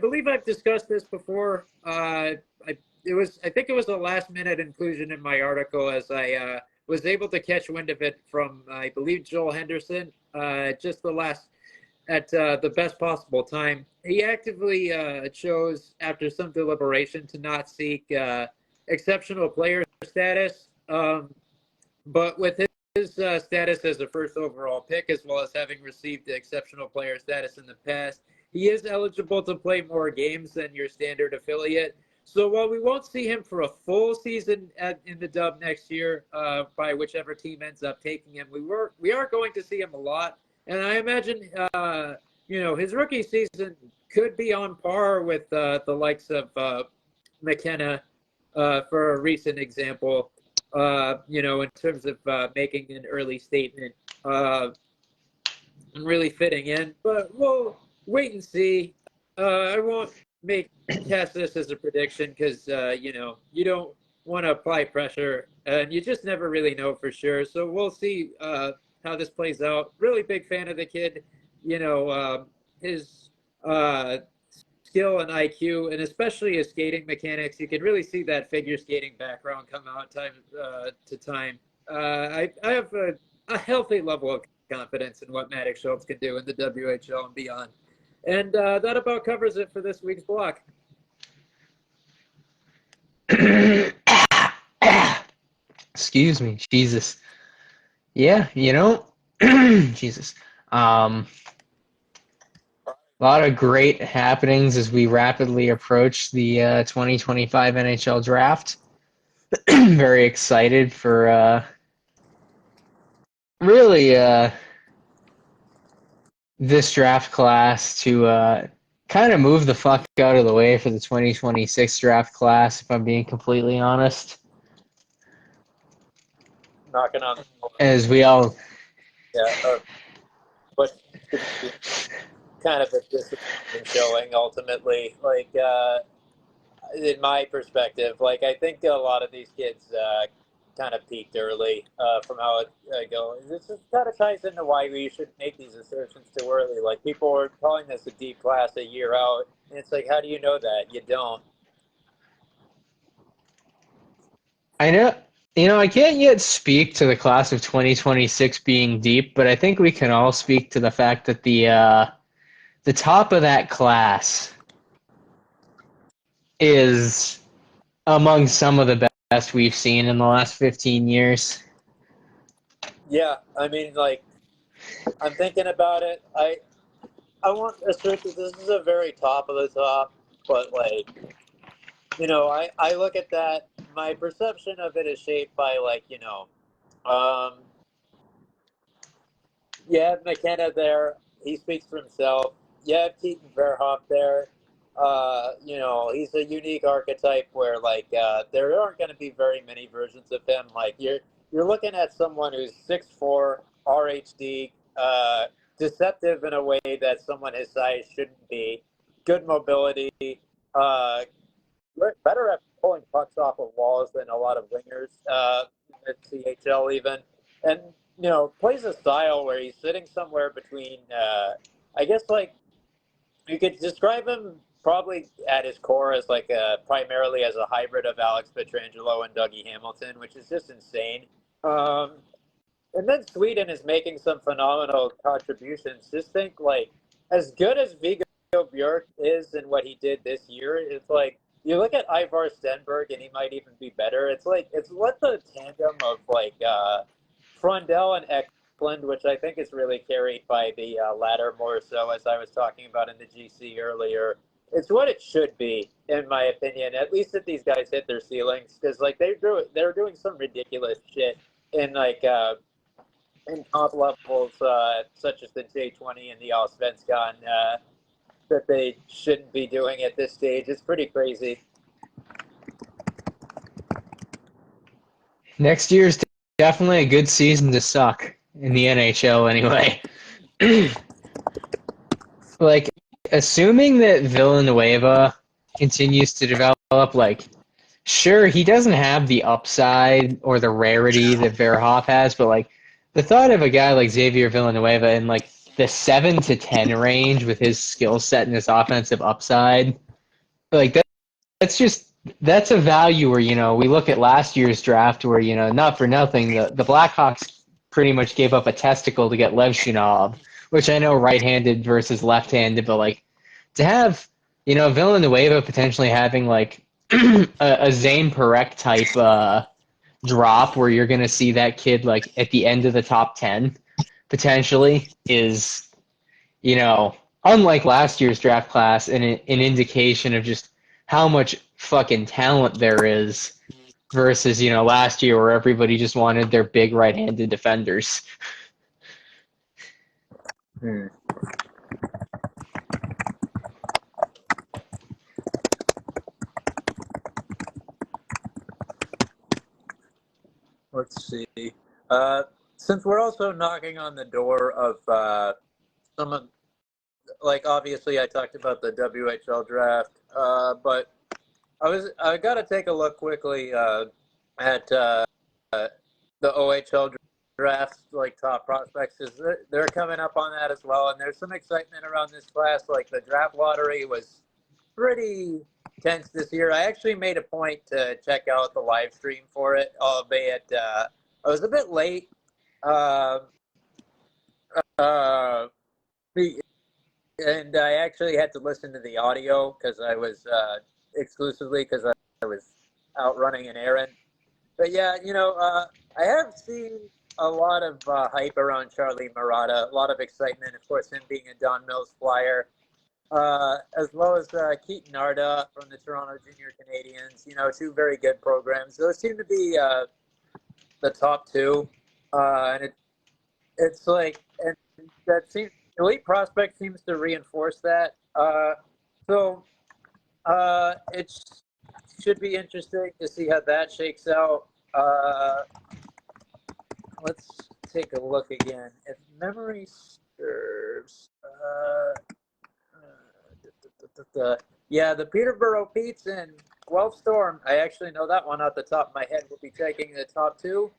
believe I've discussed this before. I think it was a last-minute inclusion in my article, as I was able to catch wind of it from, I believe, Joel Henderson, just at the best possible time. He actively chose, after some deliberation, to not seek exceptional player status, but with his status as a first overall pick, as well as having received the exceptional player status in the past, he is eligible to play more games than your standard affiliate. So while we won't see him for a full season in the Dub next year, by whichever team ends up taking him, we are going to see him a lot. And I imagine, his rookie season could be on par with the likes of McKenna, for a recent example, in terms of making an early statement and really fitting in. But we'll wait and see. I won't cast this as a prediction because, you don't want to apply pressure, and you just never really know for sure. So we'll see how this plays out. Really big fan of the kid. You know, his skill and IQ, and especially his skating mechanics. You can really see that figure skating background come out time to time. I have a healthy level of confidence in what Maddox Schultz can do in the WHL and beyond. And that about covers it for this week's block. Excuse me, Jesus. Yeah, Jesus. A lot of great happenings as we rapidly approach the 2025 NHL Draft. Very excited for really this draft class to kind of move the fuck out of the way for the 2026 draft class, if I'm being completely honest. Knocking on the door. As we all... Yeah, but kind of a disappointing showing ultimately. Like, in my perspective, like I think a lot of these kids kind of peaked early from how it goes. This just kind of ties into why we should make these assertions too early. Like people are calling this a deep class a year out, and it's like, how do you know that? You don't. I know, I can't yet speak to the class of 2026 being deep, but I think we can all speak to the fact that the top of that class is among some of the best we've seen in the last 15 years. Yeah, I mean, like, I'm thinking about it. I want to assert that this is a very top of the top, but like, I look at that. My perception of it is shaped by like, you have McKenna there. He speaks for himself. You have Keaton Verhoff there. He's a unique archetype where like there aren't going to be very many versions of him. Like you're looking at someone who's 6'4", RHD, deceptive in a way that someone his size shouldn't be. Good mobility. Uh, Better at pulling pucks off of walls than a lot of wingers at CHL even, and plays a style where he's sitting somewhere between. I guess like you could describe him probably at his core as like primarily as a hybrid of Alex Pietrangelo and Dougie Hamilton, which is just insane. And then Sweden is making some phenomenal contributions. Just think like as good as Viggo Björk is and what he did this year, it's like you look at Ivar Stenberg and he might even be better. It's like it's what the tandem of like Frondell and Eklund, which I think is really carried by the latter more so, as I was talking about in the GC earlier. It's what it should be, in my opinion. At least that these guys hit their ceilings, because like they're doing some ridiculous shit in like in top levels, such as the J20 and the Allsvenskan, that they shouldn't be doing at this stage. It's pretty crazy. Next year's definitely a good season to suck in the NHL anyway. Like, assuming that Villanueva continues to develop, like, sure, he doesn't have the upside or the rarity that Verhoff has, but, like, the thought of a guy like Xavier Villanueva in, like, the 7 to 10 range with his skill set and his offensive upside, like, that's a value where, we look at last year's draft where, not for nothing, the Blackhawks pretty much gave up a testicle to get Levshunov, which I know right-handed versus left-handed, but, like, to have, Villanueva potentially having, like, a Zane Perek type drop where you're going to see that kid, like, at the end of the top 10, potentially, is, unlike last year's draft class, an indication of just how much fucking talent there is versus, last year where everybody just wanted their big right-handed defenders. Let's see. Since we're also knocking on the door of some of, like, obviously I talked about the WHL draft, but I got to take a look quickly at the OHL Drafts, like top prospects, because they're coming up on that as well. And there's some excitement around this class. Like the draft lottery was pretty tense this year. I actually made a point to check out the live stream for it, albeit I was a bit late. Uh, and I actually had to listen to the audio because I was exclusively because I was out running an errand. But yeah, I have seen a lot of hype around Charlie Murata, a lot of excitement, of course, him being a Don Mills Flyer, as well as Keaton Arda from the Toronto Junior Canadiens, two very good programs. Those seem to be the top two. And it's like, and that seems, elite prospect seems to reinforce that. So it should be interesting to see how that shakes out. Let's take a look again. If memory serves, yeah, the Peterborough Petes and Guelph Storm. I actually know that one off the top of my head. We'll be taking the top two.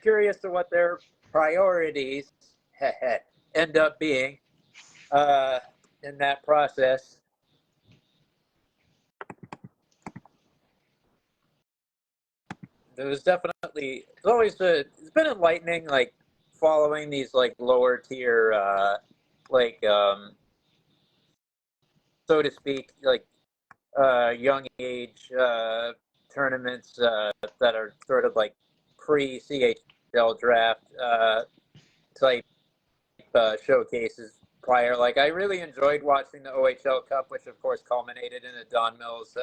Curious to what their priorities end up being in that process. There was definitely it's been enlightening, like following these like lower tier so to speak, like young age tournaments that are sort of like pre CHL draft type showcases prior. Like I really enjoyed watching the OHL Cup, which of course culminated in a Don Mills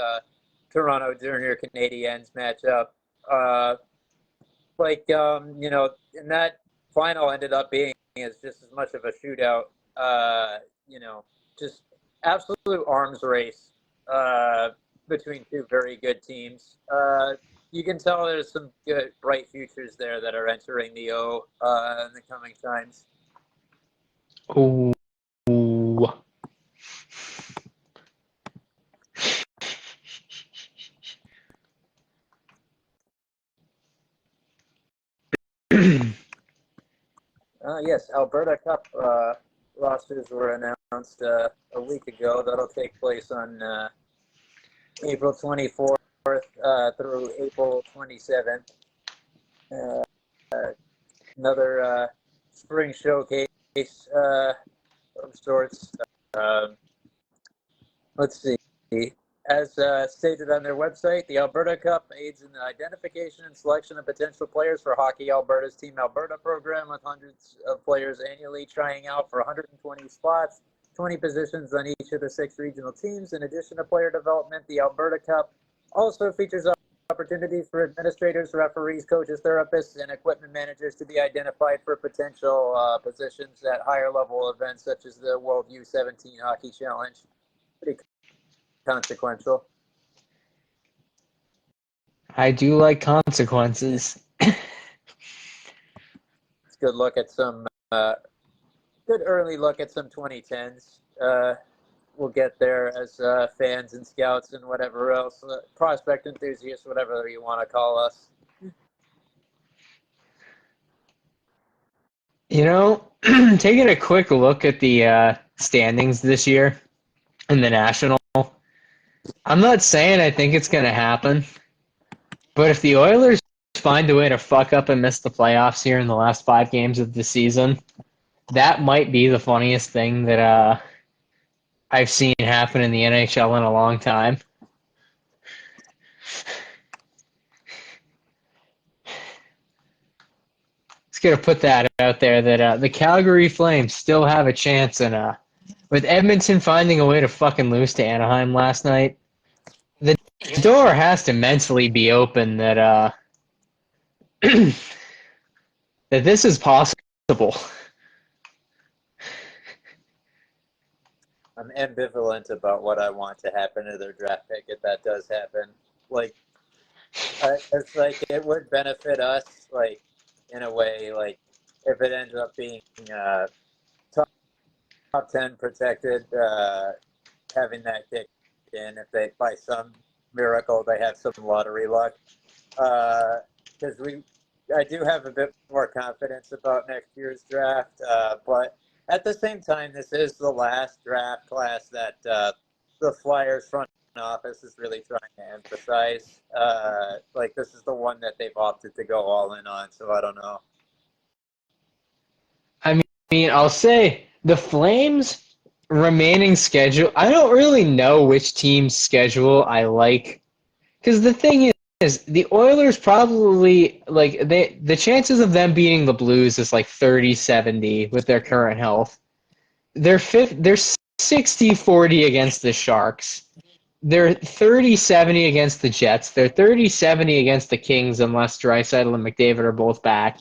Toronto Junior Canadiens matchup. And that final ended up being as just as much of a shootout. Just absolute arms race between two very good teams. You can tell there's some good, bright futures there that are entering the O in the coming times. Ooh. Yes, Alberta Cup rosters were announced a week ago. That'll take place on April 24th through April 27th. Another spring showcase of sorts. Let's see. As stated on their website, the Alberta Cup aids in the identification and selection of potential players for Hockey Alberta's Team Alberta program, with hundreds of players annually trying out for 120 spots, 20 positions on each of the 6 regional teams. In addition to player development, the Alberta Cup also features opportunities for administrators, referees, coaches, therapists, and equipment managers to be identified for potential positions at higher level events such as the World U17 Hockey Challenge. Pretty consequential. I do like consequences. It's a good look at some good early look at some 2010s. We'll get there as fans and scouts and whatever else, prospect enthusiasts, whatever you want to call us. Taking a quick look at the standings this year in the National, I'm not saying I think it's going to happen, but if the Oilers find a way to fuck up and miss the playoffs here in the last 5 games of the season, that might be the funniest thing that I've seen happen in the NHL in a long time. Just going to put that out there that the Calgary Flames still have a chance, and with Edmonton finding a way to fucking lose to Anaheim last night, the door has to mentally be open that that this is possible. I'm ambivalent about what I want to happen to their draft pick if that does happen. Like, it's like it would benefit us, like in a way, like if it ends up being top 10 protected, having that kick in if they by some miracle they have some lottery luck, because I do have a bit more confidence about next year's draft, but at the same time, this is the last draft class that the Flyers front office is really trying to emphasize. Like, this is the one that they've opted to go all in on, so I don't know. I mean, I'll say the Flames remaining schedule. I don't really know which team's schedule I like, because the thing is, the Oilers probably like the chances of them beating the Blues is like 30-70 with their current health. They're 60-40 against the Sharks. They're 30-70 against the Jets. They're 30-70 against the Kings unless Draisaitl and McDavid are both back.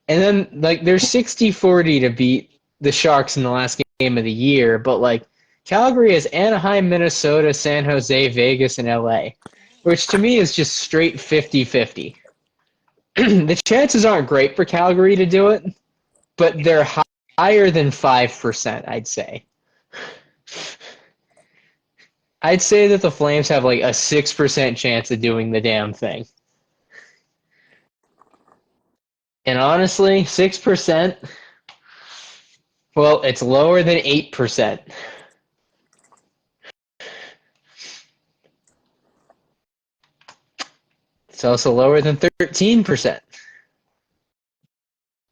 And then like they're 60-40 to beat the Sharks in the last game of the year, but like Calgary has Anaheim, Minnesota, San Jose, Vegas, and LA, which to me is just straight 50-50. The chances aren't great for Calgary to do it, but they're higher than 5%, I'd say. I'd say that the Flames have like a 6% chance of doing the damn thing. And honestly, 6%, well, it's lower than 8%. It's also lower than 13%.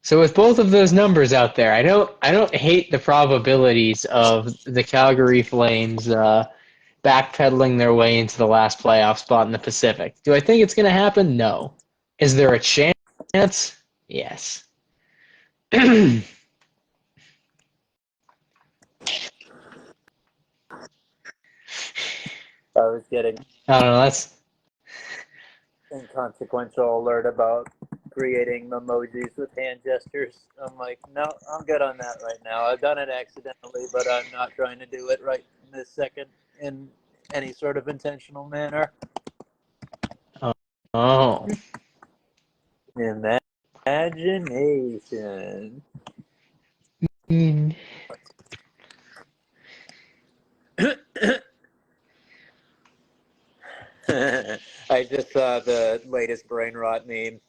So with both of those numbers out there, I don't hate the probabilities of the Calgary Flames backpedaling their way into the last playoff spot in the Pacific. Do I think it's going to happen? No. Is there a chance? Yes. I was getting I don't know. That's inconsequential alert about creating emojis with hand gestures. I'm like, no, I'm good on that right now. I've done it accidentally, but I'm not trying to do it right this second in any sort of intentional manner. oh. Imagination. Mm. I just saw the latest brain rot meme.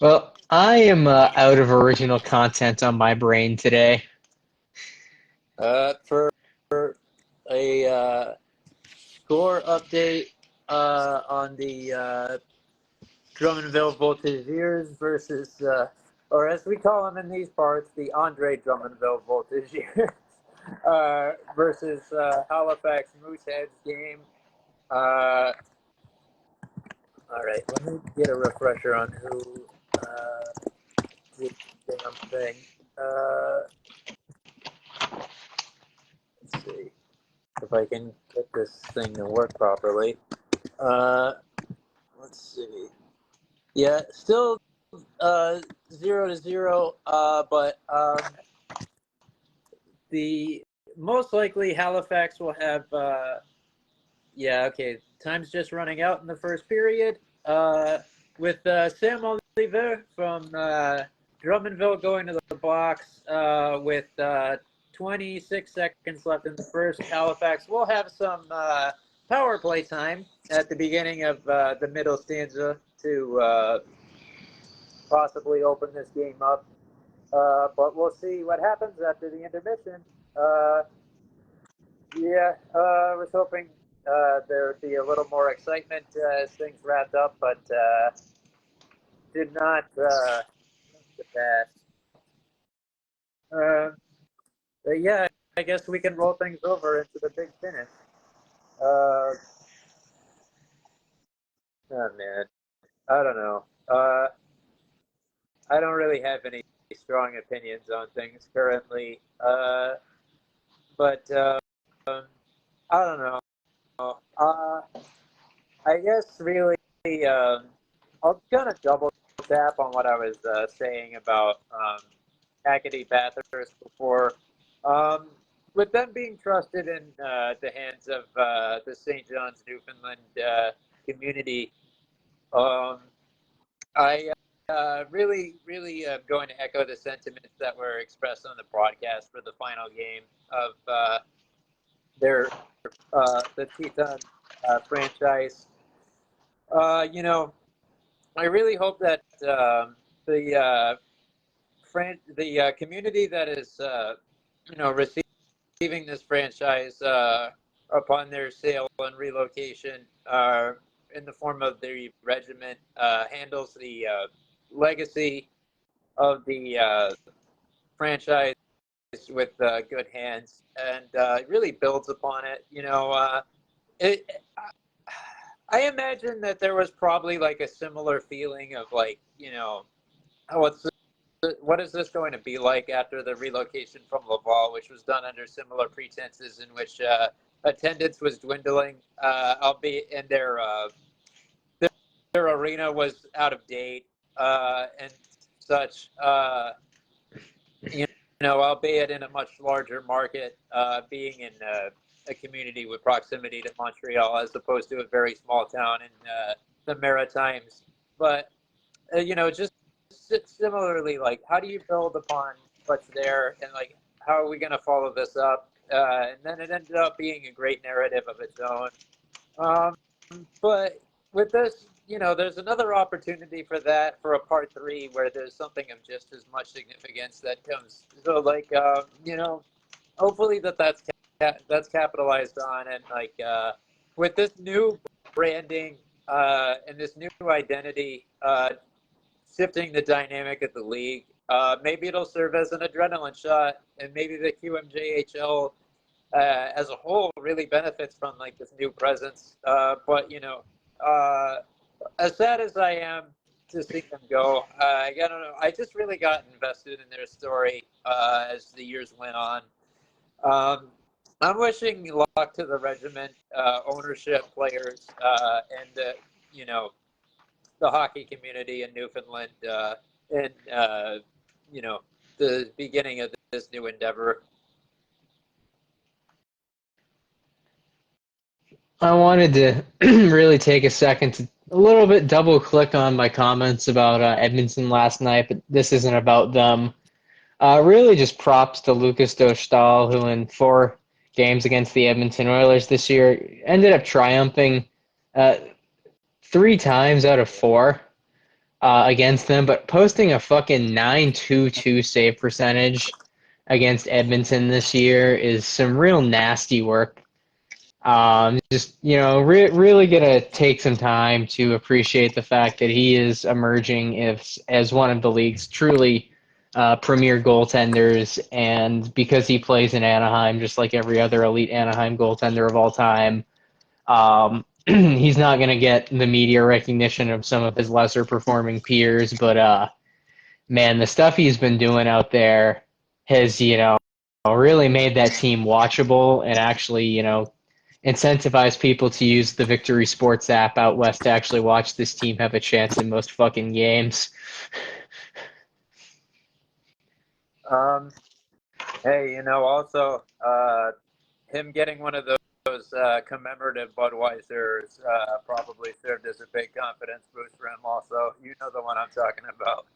Well, I am out of original content on my brain today. For a score update on the Drummondville Voltigeurs versus, or as we call them in these parts, the Andre Drummondville Voltigeurs versus Halifax Mooseheads game. All right, let me get a refresher on who did the damn thing. Let's see if I can get this thing to work properly. Let's see. Yeah, still 0-0, but the most likely Halifax will have. Yeah, okay. Time's just running out in the first period. With Sam Oliver from Drummondville going to the box with 26 seconds left in the first. Halifax will have some power play time at the beginning of the middle stanza to possibly open this game up. But we'll see what happens after the intermission. I was hoping there would be a little more excitement as things wrapped up, but did not pass. But yeah, I guess we can roll things over into the big finish. Oh man, I don't know. I don't really have any strong opinions on things currently, but I don't know. I guess really, I'll kind of double tap on what I was saying about Acadie Bathurst before. With them being trusted in the hands of the St. John's, Newfoundland community, I really am going to echo the sentiments that were expressed on the broadcast for the final game of the Teton franchise. You know, I really hope that the community that is receiving this franchise upon their sale and relocation in the form of the regiment handles the legacy of the franchise with good hands and really builds upon it. It, I imagine that there was probably like a similar feeling of like, what's what is this going to be like after the relocation from Laval, which was done under similar pretenses in which attendance was dwindling, albeit in their arena was out of date and such. You albeit in a much larger market, being in a community with proximity to Montreal as opposed to a very small town in the Maritimes. But just similarly, like, how do you build upon what's there, and like, how are we going to follow this up? And then it ended up being a great narrative of its own. Um, but with this, there's another opportunity for that for a part three where there's something of just as much significance that comes. So, like, hopefully that's capitalized on, and like with this new branding and this new identity shifting the dynamic of the league. Maybe it'll serve as an adrenaline shot, and maybe the QMJHL as a whole really benefits from like this new presence. But as sad as I am to see them go, I don't know. I just really got invested in their story as the years went on. Um, I'm wishing luck to the regiment, ownership, players, and the hockey community in Newfoundland in the beginning of this new endeavor. I wanted to really take a second to a little bit double click on my comments about Edmonton last night, but this isn't about them. Really just props to Lucas Dostal, who in 4 games against the Edmonton Oilers this year ended up triumphing uh, 3 times out of 4 against them, but posting a fucking 922 save percentage against Edmonton this year is some real nasty work. Just really gonna take some time to appreciate the fact that he is emerging as one of the league's truly premier goaltenders, and because he plays in Anaheim, just like every other elite Anaheim goaltender of all time, he's not gonna get the media recognition of some of his lesser performing peers. But man, the stuff he's been doing out there has really made that team watchable and actually incentivize people to use the Victory Sports app out west to actually watch this team have a chance in most fucking games. Um, hey, also him getting one of those commemorative Budweisers probably served as a big confidence boost for him. Also, the one I'm talking about.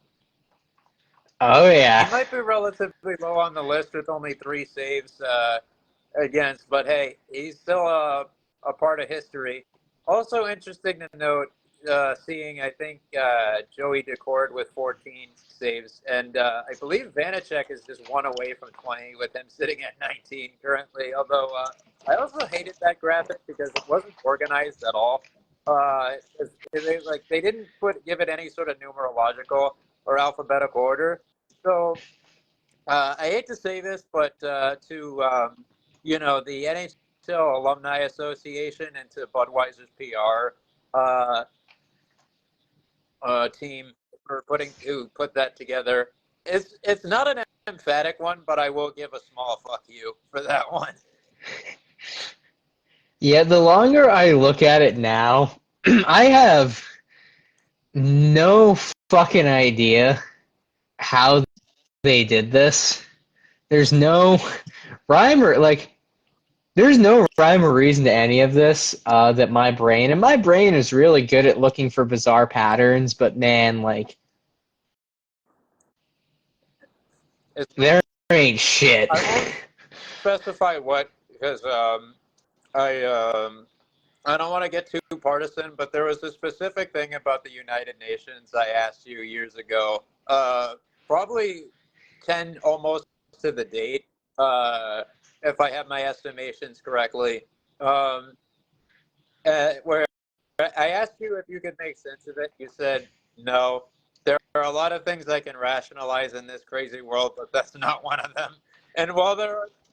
Oh He yeah. might be relatively low on the list with only 3 saves against, but hey, he's still a part of history. Also interesting to note, seeing I think Joey Decord with 14 saves, and I believe Vanacek is just one away from 20 with him sitting at 19 currently. Although I also hated that graphic because it wasn't organized at all. They didn't give it any sort of numerological or alphabetical order. So I hate to say this, but to the NHL Alumni Association and to Budweiser's PR team for put that together. It's not an emphatic one, but I will give a small fuck you for that one. Yeah, the longer I look at it now, I have no fucking idea how they did this. There's no rhyme or there's no rhyme or reason to any of this that my brain is really good at looking for bizarre patterns, but man, It's, there ain't shit. I won't specify what because I I don't want to get too partisan, but there was a specific thing about the United Nations I asked you years ago, probably 10 almost to the date, if I have my estimations correctly, um, where I asked you if you could make sense of it. You said, no, there are a lot of things I can rationalize in this crazy world, but that's not one of them. And while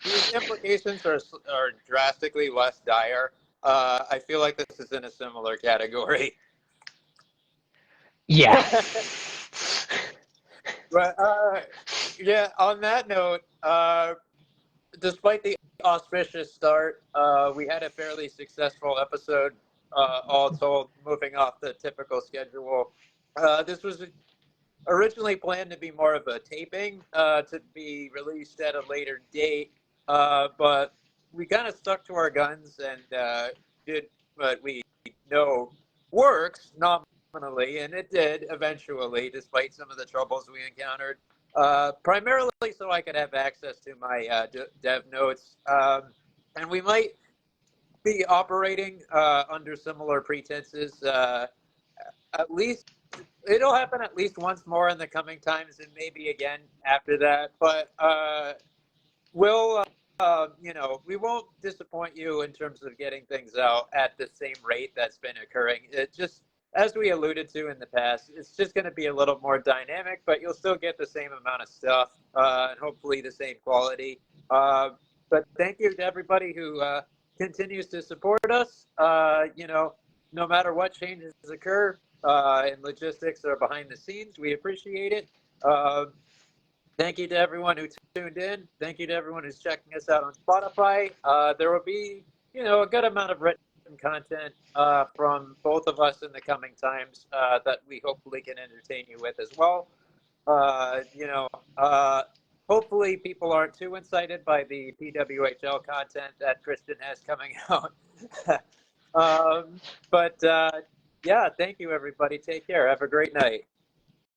these implications are drastically less dire, I feel like this is in a similar category. Yeah. But yeah, on that note, despite the auspicious start, we had a fairly successful episode, all told, moving off the typical schedule. This was originally planned to be more of a taping, to be released at a later date, but we kind of stuck to our guns and did what we know works nominally, and it did eventually, despite some of the troubles we encountered. Primarily so I could have access to my dev notes, and we might be operating under similar pretenses. At least it'll happen at least once more in the coming times, and maybe again after that. But we'll, we won't disappoint you in terms of getting things out at the same rate that's been occurring. It just, as we alluded to in the past, it's just going to be a little more dynamic, but you'll still get the same amount of stuff, and hopefully the same quality. But thank you to everybody who continues to support us. No matter what changes occur in logistics or behind the scenes, we appreciate it. Thank you to everyone who tuned in. Thank you to everyone who's checking us out on Spotify. There will be, a good amount of written content from both of us in the coming times that we hopefully can entertain you with as well. Hopefully people aren't too incited by the PWHL content that Kristen has coming out. But yeah, thank you, everybody. Take care. Have a great night.